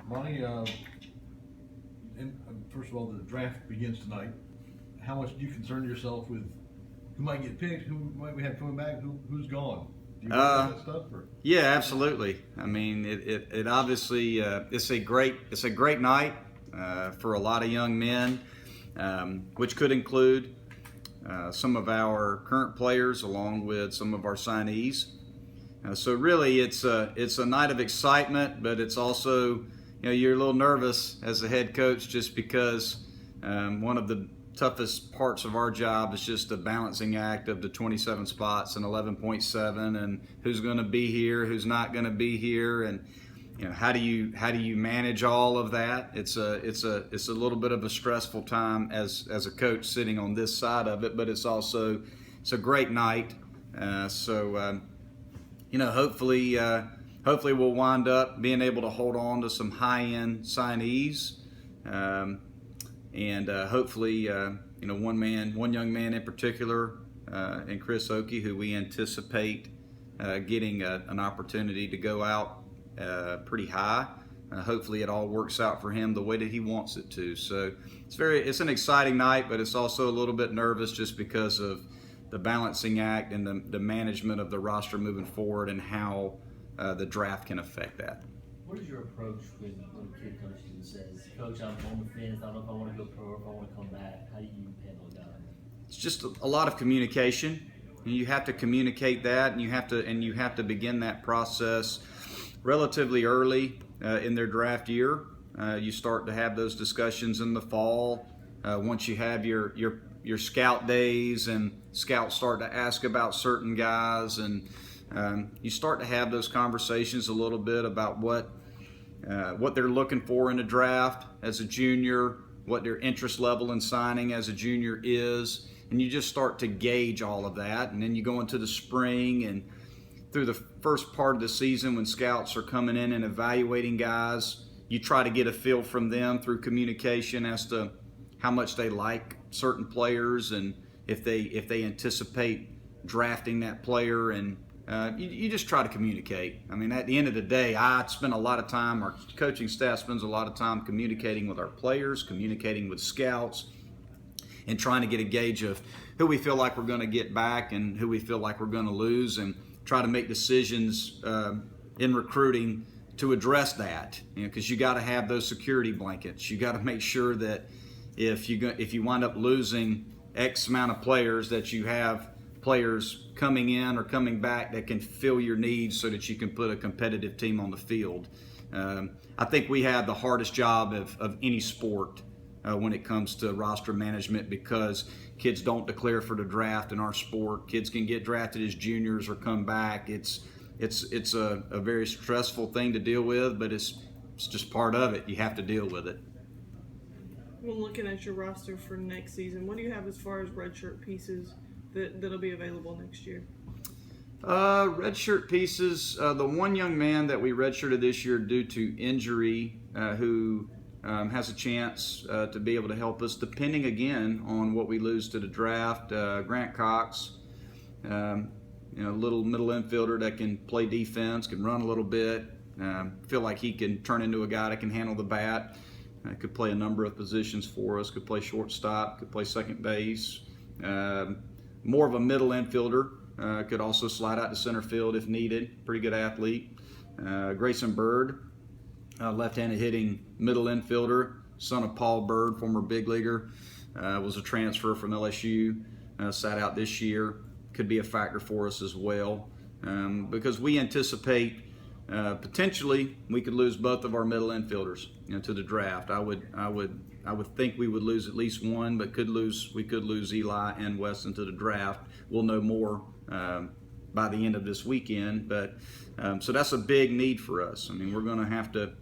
Monty, first of all, the draft begins tonight. How much do you concern yourself with who might get picked, who might we have coming back, who's gone? Do you know that stuff? Or? Yeah, absolutely. I mean, it obviously it's a great night for a lot of young men, which could include some of our current players along with some of our signees. So really, it's a night of excitement, but it's also, you're a little nervous as a head coach just because one of the toughest parts of our job is just the balancing act of the 27 spots and 11.7 and who's going to be here, who's not going to be here, and how do you manage all of that? It's a little bit of a stressful time as a coach sitting on this side of it, but it's a great night. Hopefully we'll wind up being able to hold on to some high-end signees, and hopefully one young man in particular, and Chris Oakey, who we anticipate getting an opportunity to go out pretty high. Hopefully it all works out for him the way that he wants it to. So it's an exciting night, but it's also a little bit nervous just because of the balancing act and the management of the roster moving forward and how the draft can affect that. What is your approach when a kid comes to you and says, "Coach, I'm on the fence. I don't know if I want to go pro or if I want to come back"? How do you handle a guy like that? It's just a lot of communication. You have to communicate that, and you have to begin that process relatively early in their draft year. You start to have those discussions in the fall once you have your scout days and scouts start to ask about certain guys, and you start to have those conversations a little bit about what they're looking for in a draft as a junior, what their interest level in signing as a junior is, and you just start to gauge all of that. And then you go into the spring and through the first part of the season when scouts are coming in and evaluating guys, you try to get a feel from them through communication as to how much they like certain players and if they anticipate drafting that player, and you just try to communicate. I mean, at the end of the day, I spend a lot of time, our coaching staff spends a lot of time communicating with our players, communicating with scouts, and trying to get a gauge of who we feel like we're going to get back and who we feel like we're going to lose, and try to make decisions in recruiting to address that. Because you got to have those security blankets. You got to make sure that if you wind up losing X amount of players, that you have players coming in or coming back that can fill your needs so that you can put a competitive team on the field. I think we have the hardest job of any sport when it comes to roster management, because kids don't declare for the draft in our sport. Kids can get drafted as juniors or come back. It's a very stressful thing to deal with, but it's just part of it. You have to deal with it. When looking at your roster for next season, what do you have as far as redshirt pieces that'll be available next year? Redshirt pieces, the one young man that we redshirted this year due to injury, who has a chance to be able to help us, depending again on what we lose to the draft. Grant Cox, little middle infielder that can play defense, can run a little bit. Feel like he can turn into a guy that can handle the bat. Could play a number of positions for us. Could play shortstop. Could play second base. More of a middle infielder. Could also slide out to center field if needed. Pretty good athlete. Grayson Bird, left-handed hitting middle infielder, son of Paul Bird, former big leaguer, was a transfer from LSU, sat out this year. Could be a factor for us as well, because we anticipate potentially we could lose both of our middle infielders to the draft. I would think we would lose at least one, but we could lose Eli and Weston to the draft. We'll know more by the end of this weekend, but so that's a big need for us. I mean, we're going to have to.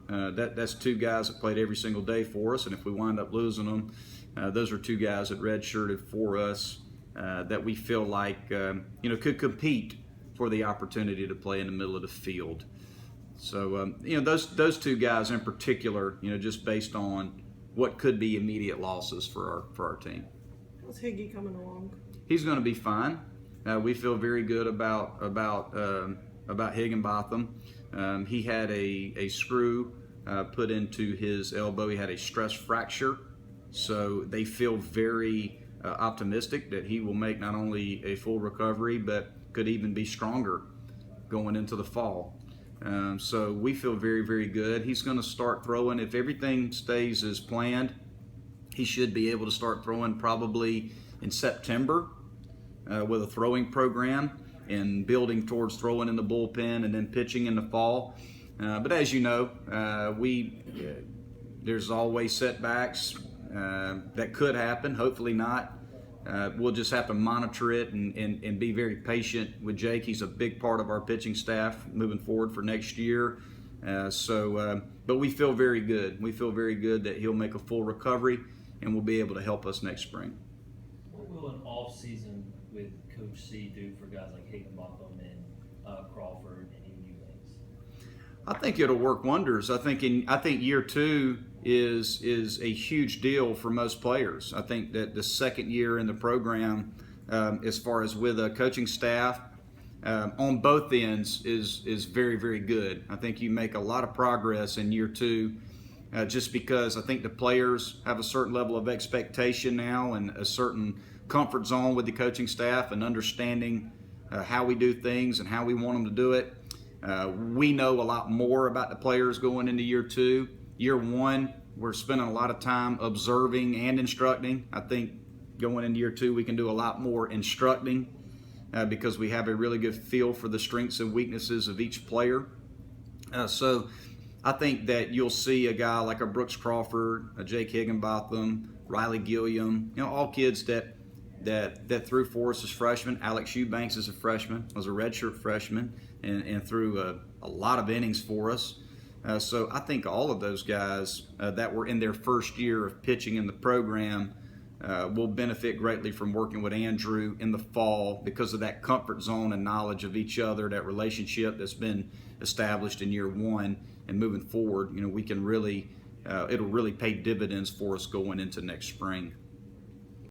That's two guys that played every single day for us, and if we wind up losing them, those are two guys that redshirted for us that we feel like could compete for the opportunity to play in the middle of the field. So those two guys in particular, just based on what could be immediate losses for our team. How's Higgy coming along? He's going to be fine. We feel very good about Higginbotham. He had a screw put into his elbow. He had a stress fracture, so they feel very optimistic that he will make not only a full recovery, but could even be stronger going into the fall. So we feel very, very good. He's going to start throwing, if everything stays as planned, he should be able to start throwing probably in September with a throwing program and building towards throwing in the bullpen and then pitching in the fall. But as you know, there's always setbacks that could happen. Hopefully not. We'll just have to monitor it and be very patient with Jake. He's a big part of our pitching staff moving forward for next year. But we feel very good. We feel very good that he'll make a full recovery and will be able to help us next spring. What will an off season with Coach C do for guys like Higginbotham and Crawford and even Eubanks? I think it'll work wonders. I think year 2 is a huge deal for most players. I think that the second year in the program, as far as with a coaching staff on both ends, is very, very good. I think you make a lot of progress in year 2, just because I think the players have a certain level of expectation now and a certain comfort zone with the coaching staff and understanding how we do things and how we want them to do it. We know a lot more about the players going into year 2. Year 1, we're spending a lot of time observing and instructing. I think going into year 2, we can do a lot more instructing because we have a really good feel for the strengths and weaknesses of each player. So I think that you'll see a guy like a Brooks Crawford, a Jake Higginbotham, Riley Gilliam, all kids that threw for us as freshmen. Alex Eubanks is a freshman, was a redshirt freshman, and threw a lot of innings for us. So I think all of those guys that were in their first year of pitching in the program will benefit greatly from working with Andrew in the fall because of that comfort zone and knowledge of each other, that relationship that's been established in year 1. And moving forward, we can really, it'll really pay dividends for us going into next spring.